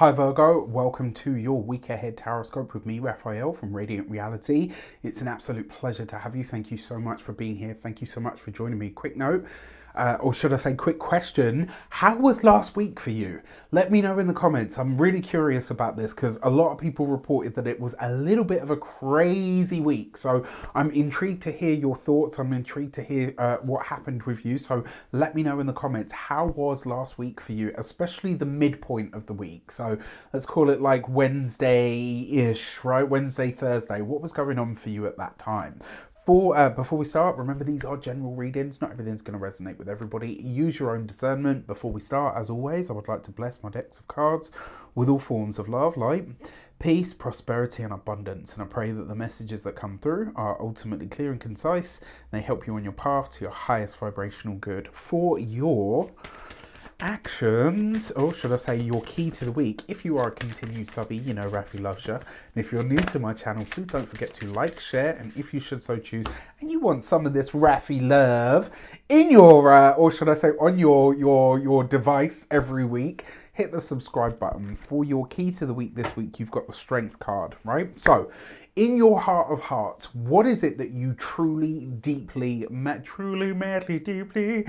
Hi Virgo, welcome to your week ahead Taroscope with me, Raphael from Reydiant Reality. It's an absolute pleasure to have you. Thank you so much for being here. Thank you so much for joining me. Quick note, or should I say quick question, how was last week for you? Let me know in the comments. I'm really curious about this because a lot of people reported that it was a little bit of a crazy week. So I'm intrigued to hear your thoughts. I'm intrigued to hear what happened with you. So let me know in the comments, how was last week for you, especially the midpoint of the week. So let's call it like Wednesday-ish, right? Wednesday, Thursday. What was going on for you at that time? Before we start, remember these are general readings. Not everything's going to resonate with everybody. Use your own discernment. Before we start, as always, I would like to bless my decks of cards with all forms of love, light, peace, prosperity, and abundance. And I pray that the messages that come through are ultimately clear and concise. And they help you on your path to your highest vibrational good. For your actions, or should I say your key to the week, if you are a continued subby, you know Rafi loves you. And if you're new to my channel, please don't forget to like, share, and if you should so choose and you want some of this Rafi love in your or should I say on your device every week, hit the subscribe button. For your key to the week this week, you've got the strength card, right? So in your heart of hearts, what is it that you truly, deeply, madly, deeply,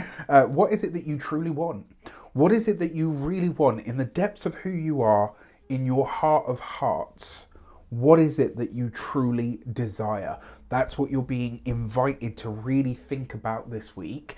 what is it that you truly want? What is it that you really want in the depths of who you are, in your heart of hearts? What is it that you truly desire? That's what you're being invited to really think about this week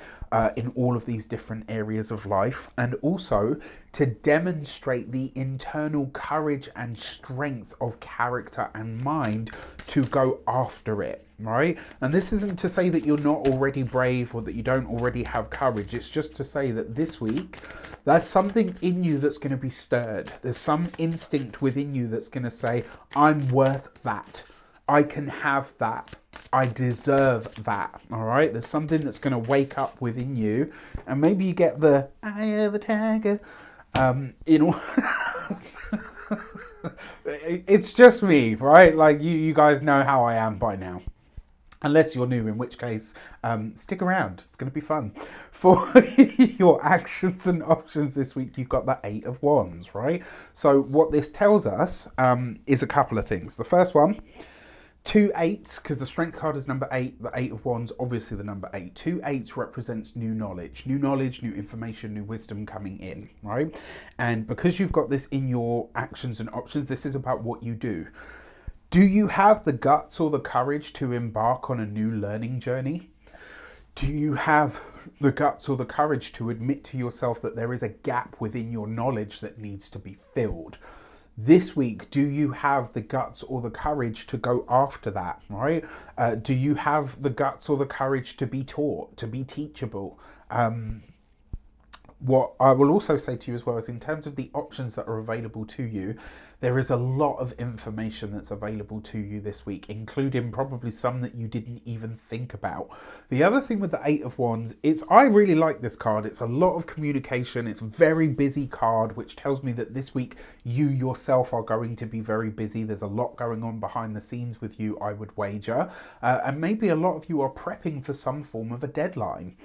in all of these different areas of life, and also to demonstrate the internal courage and strength of character and mind to go after it, right? And this isn't to say that you're not already brave or that you don't already have courage. It's just to say that this week, there's something in you that's going to be stirred. There's some instinct within you that's going to say, I'm worth that. I can have that. I deserve that. All right. There's something that's going to wake up within you, and maybe you get the "I am a tiger." It's just me, right? Like you guys know how I am by now. Unless you're new, in which case, stick around. It's going to be fun. For your actions and options this week, you've got the Eight of Wands, right? So what this tells us is a couple of things. The first one, 2 8s, because the strength card is number 8, the Eight of Wands, obviously the number 8. 2 8s represents new knowledge, new information, new wisdom coming in, right? And because you've got this in your actions and options, this is about what you do. Do you have the guts or the courage to embark on a new learning journey? Do you have the guts or the courage to admit to yourself that there is a gap within your knowledge that needs to be filled? This week, do you have the guts or the courage to go after that, right? Do you have the guts or the courage to be taught, to be teachable? What I will also say to you as well is, in terms of the options that are available to you, there is a lot of information that's available to you this week, including probably some that you didn't even think about. The other thing with the Eight of Wands is, I really like this card. It's a lot of communication. It's a very busy card, which tells me that this week you yourself are going to be very busy. There's a lot going on behind the scenes with you, I would wager. And maybe a lot of you are prepping for some form of a deadline.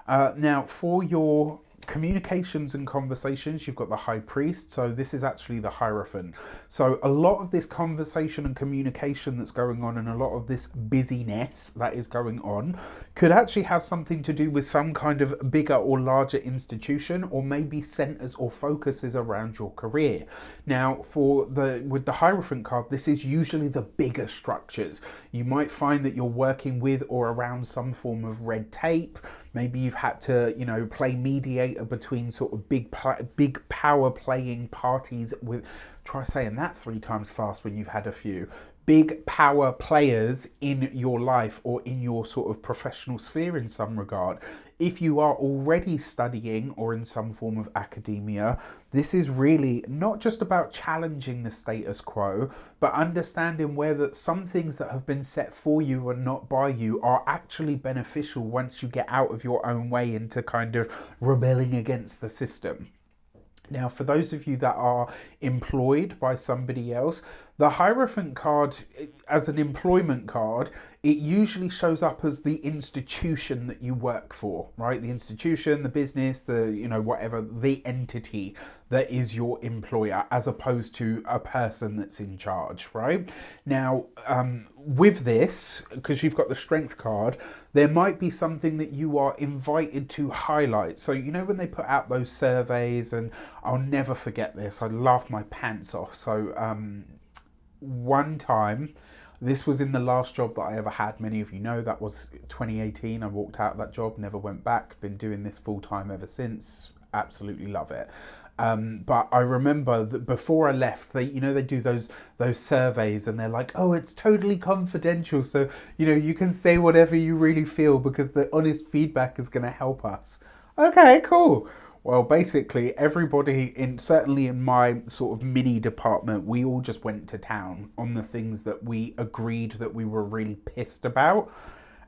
Now, for your communications and conversations, you've got the High Priest. So this is actually the Hierophant. So a lot of this conversation and communication that's going on, and a lot of this busyness that is going on, could actually have something to do with some kind of bigger or larger institution, or maybe centers or focuses around your career. Now, with the Hierophant card, this is usually the bigger structures. You might find that you're working with or around some form of red tape. Maybe you've had to, play mediator between sort of big power playing parties with, try saying that 3 times fast when you've had a few. Big power players in your life or in your sort of professional sphere in some regard. If you are already studying or in some form of academia, this is really not just about challenging the status quo, but understanding where that some things that have been set for you and not by you are actually beneficial once you get out of your own way into kind of rebelling against the system. Now, for those of you that are employed by somebody else, the Hierophant card as an employment card it usually shows up as the institution that you work for, right? The institution, the business, the, you know, whatever, the entity that is your employer, as opposed to a person that's in charge, right? Now, with this, because you've got the strength card, there might be something that you are invited to highlight. So, you know, when they put out those surveys, and I'll never forget this, I laughed my pants off. So, one time, this was in the last job that I ever had. Many of you know that was 2018. I walked out of that job, never went back. Been doing this full time ever since. Absolutely love it. But I remember that before I left, they do those surveys, and they're like, oh, it's totally confidential. So, you know, you can say whatever you really feel because the honest feedback is going to help us. Okay, cool. Well, basically, everybody certainly in my sort of mini department, we all just went to town on the things that we agreed that we were really pissed about.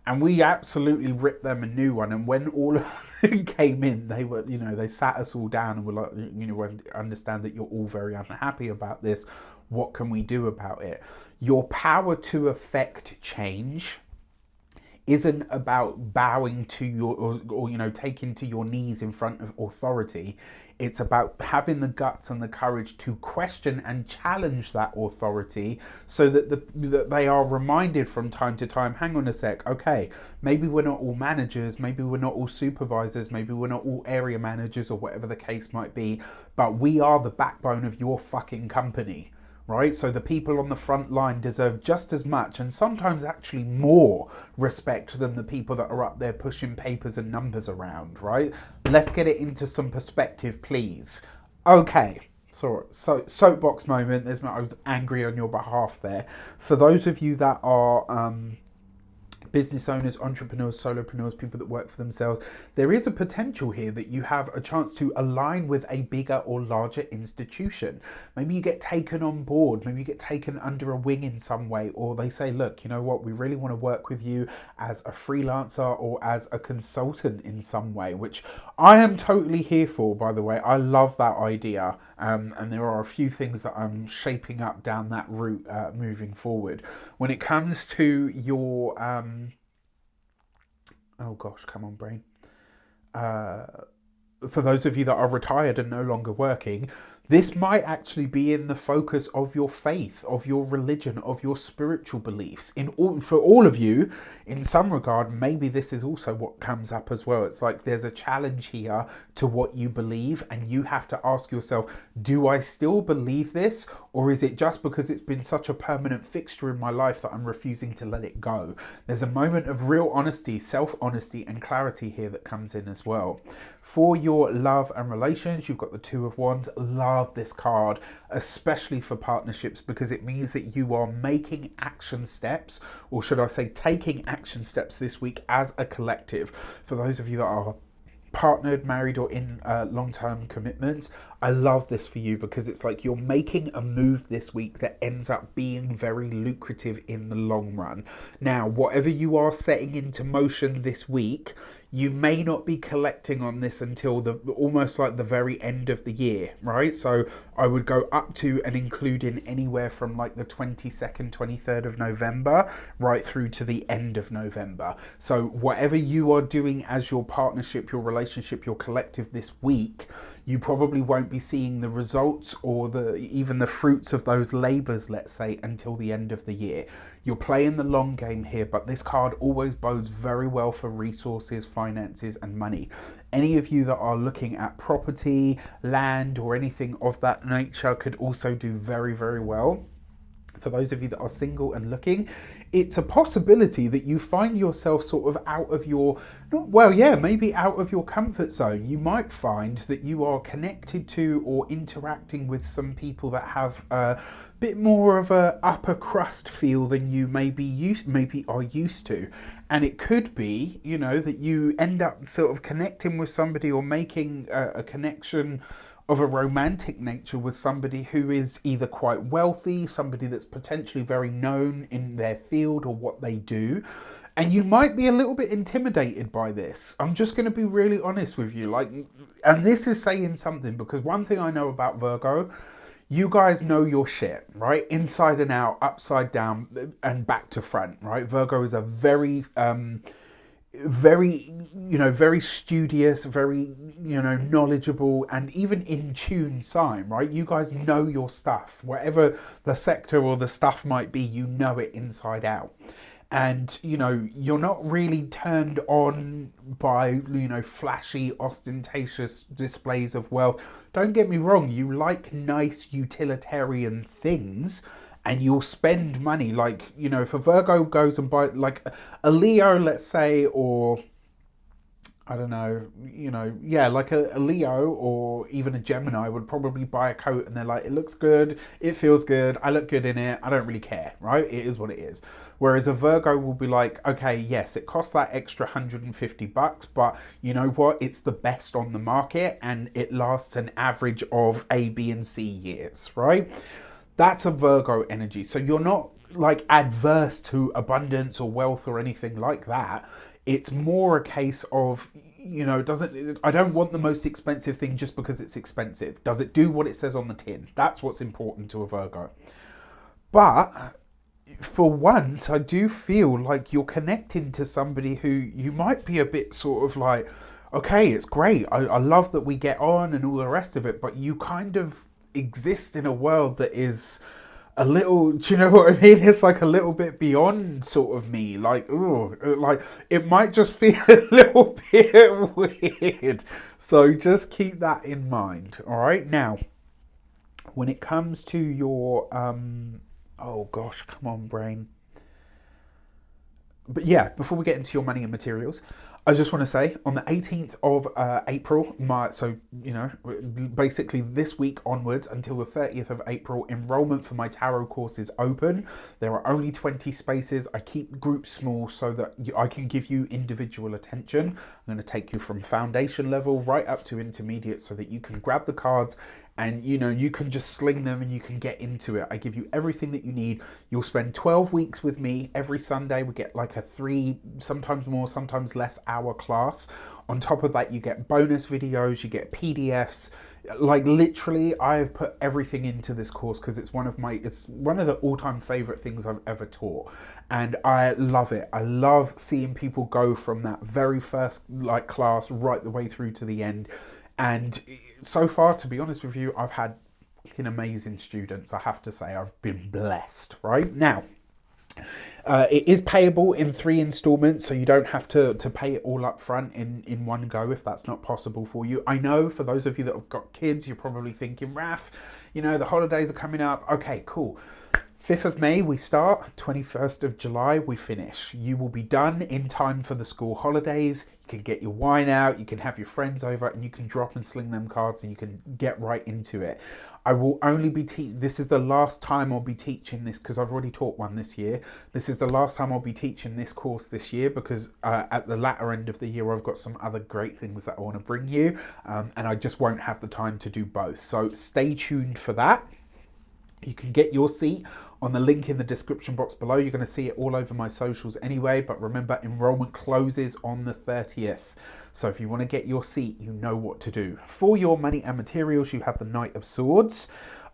And we absolutely ripped them a new one. And when all of them came in, they were, you know, they sat us all down and were like, you know, we understand that you're all very unhappy about this. What can we do about it? Your power to affect change isn't about bowing to your, or you know, taking to your knees in front of authority. It's about having the guts and the courage to question and challenge that authority, so that that they are reminded from time to time, hang on a sec, okay, maybe we're not all managers, maybe we're not all supervisors, maybe we're not all area managers, or whatever the case might be, but we are the backbone of your fucking company. Right? So the people on the front line deserve just as much, and sometimes actually more, respect than the people that are up there pushing papers and numbers around, right? Let's get it into some perspective, please. Okay. So soapbox moment. I was angry on your behalf there. For those of you that are business owners, entrepreneurs, solopreneurs, people that work for themselves, there is a potential here that you have a chance to align with a bigger or larger institution. Maybe you get taken on board, maybe you get taken under a wing in some way, or they say, look, you know what, we really want to work with you as a freelancer or as a consultant in some way, which I am totally here for, by the way. I love that idea. And there are a few things that I'm shaping up down that route moving forward. When it comes to your, oh gosh, come on, brain. For those of you that are retired and no longer working, this might actually be in the focus of your faith, of your religion, of your spiritual beliefs. For all of you, in some regard, maybe this is also what comes up as well. It's like there's a challenge here to what you believe, and you have to ask yourself, do I still believe this? Or is it just because it's been such a permanent fixture in my life that I'm refusing to let it go? There's a moment of real honesty, self-honesty and clarity here that comes in as well. For your love and relations, you've got the Two of Wands. Love this card, especially for partnerships, because it means that you are making action steps, or should I say taking action steps this week as a collective. For those of you that are partnered, married, or in long-term commitments, I love this for you, because it's like you're making a move this week that ends up being very lucrative in the long run. Now, whatever you are setting into motion this week, you may not be collecting on this until almost like the very end of the year, right? So I would go up to and including anywhere from like the 22nd, 23rd of November, right through to the end of November. So whatever you are doing as your partnership, your relationship, your collective this week, you probably won't be seeing the results or even the fruits of those labors, let's say, until the end of the year. You're playing the long game here, but this card always bodes very well for resources, finances, and money. Any of you that are looking at property, land, or anything of that nature could also do very, very well. For those of you that are single and looking, it's a possibility that you find yourself sort of out of your, maybe out of your comfort zone. You might find that you are connected to or interacting with some people that have a bit more of a upper crust feel than you maybe are used to. And it could be, you know, that you end up sort of connecting with somebody or making a connection of a romantic nature with somebody who is either quite wealthy, somebody that's potentially very known in their field or what they do. And you might be a little bit intimidated by this. I'm just going to be really honest with you. And this is saying something, because one thing I know about Virgo, You guys know your shit, right? Inside and out, upside down, and back to front, right? Virgo is a very, very studious, very, knowledgeable, and even in tune sign, right? You guys know your stuff. Whatever the sector or the stuff might be, you know it inside out. And, you're not really turned on by, flashy, ostentatious displays of wealth. Don't get me wrong, you like nice utilitarian things, and you'll spend money. Like, if a Virgo goes and buy, like a Leo, let's say, or I don't know, yeah, like a Leo or even a Gemini would probably buy a coat and they're like, it looks good, it feels good, I look good in it, I don't really care, right? It is what it is. Whereas a Virgo will be like, okay, yes, it costs that extra $150, but you know what? It's the best on the market and it lasts an average of A, B, and C years, right? That's a Virgo energy. So you're not like adverse to abundance or wealth or anything like that. It's more a case of, I don't want the most expensive thing just because it's expensive. Does it do what it says on the tin? That's what's important to a Virgo. But for once, I do feel like you're connecting to somebody who you might be a bit sort of like, okay, it's great. I love that we get on and all the rest of it, but you kind of exist in a world that is a little, do you know what I mean? It's like a little bit beyond sort of me. Like, ooh, like it might just feel a little bit weird. So just keep that in mind. All right. Now, when it comes to your, oh gosh, come on, brain. But yeah, before we get into your money and materials, I just want to say on the 18th of April, basically this week onwards until the 30th of April, enrollment for my tarot course is open. There are only 20 spaces. I keep groups small so that I can give you individual attention. I'm going to take you from foundation level right up to intermediate so that you can grab the cards and you can just sling them and you can get into it. I give you everything that you need. You'll spend 12 weeks with me. Every Sunday we get like a 3, sometimes more, sometimes less hour class. On top of that, you get bonus videos, you get PDFs. Like literally, I've put everything into this course because it's one of the all-time favorite things I've ever taught. And I love it. I love seeing people go from that very first class right the way through to the end. And so far, to be honest with you, I've had amazing students. I have to say, I've been blessed. Right now, it is payable in 3 installments, so you don't have to pay it all up front in one go if that's not possible for you. I know for those of you that have got kids, you're probably thinking, Raf, the holidays are coming up. Okay, cool. 5th of May we start, 21st of July we finish. You will be done in time for the school holidays. You can get your wine out, you can have your friends over, and you can drop and sling them cards and you can get right into it. I will only be this is the last time I'll be teaching this because I've already taught one this year. This is the last time I'll be teaching this course this year because at the latter end of the year I've got some other great things that I want to bring you, and I just won't have the time to do both. So stay tuned for that. You can get your seat on the link in the description box below. You're going to see it all over my socials anyway, but remember, enrollment closes on the 30th. So if you want to get your seat, you know what to do. For your money and materials, you have the Knight of Swords.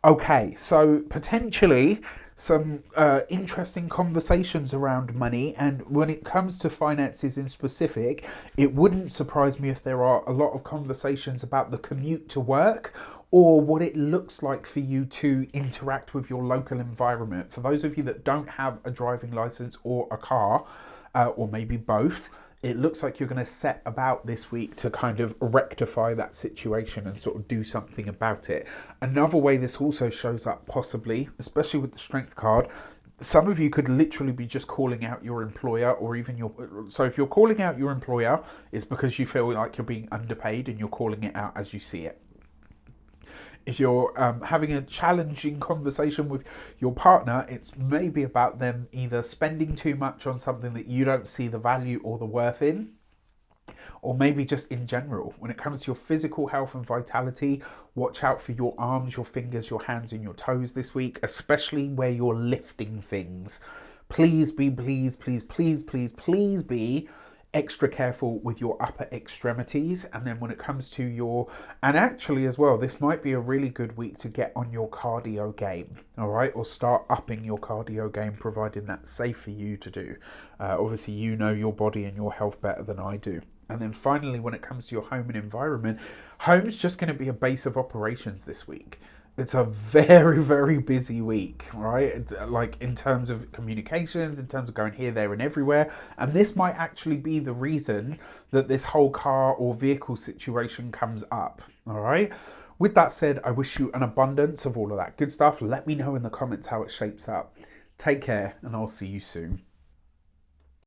Okay, so potentially some interesting conversations around money, and when it comes to finances in specific, it wouldn't surprise me if there are a lot of conversations about the commute to work or what it looks like for you to interact with your local environment. For those of you that don't have a driving license or a car, or maybe both, it looks like you're going to set about this week to kind of rectify that situation and sort of do something about it. Another way this also shows up possibly, especially with the Strength card, some of you could literally be just calling out your employer or even so if you're calling out your employer, it's because you feel like you're being underpaid and you're calling it out as you see it. If you're having a challenging conversation with your partner, it's maybe about them either spending too much on something that you don't see the value or the worth in, or maybe just in general. When it comes to your physical health and vitality, watch out for your arms, your fingers, your hands and your toes this week, especially where you're lifting things. Please be extra careful with your upper extremities. And then when it comes to your, and actually as well, this might be a really good week to get on your cardio game, all right, or start upping your cardio game, providing that's safe for you to do. Obviously, you know your body and your health better than I do. And then finally, when it comes to your home and environment, home's just going to be a base of operations this week. It's a very, very busy week, right? It's like in terms of communications, in terms of going here, there, and everywhere. And this might actually be the reason that this whole car or vehicle situation comes up, all right? With that said, I wish you an abundance of all of that good stuff. Let me know in the comments how it shapes up. Take care, and I'll see you soon.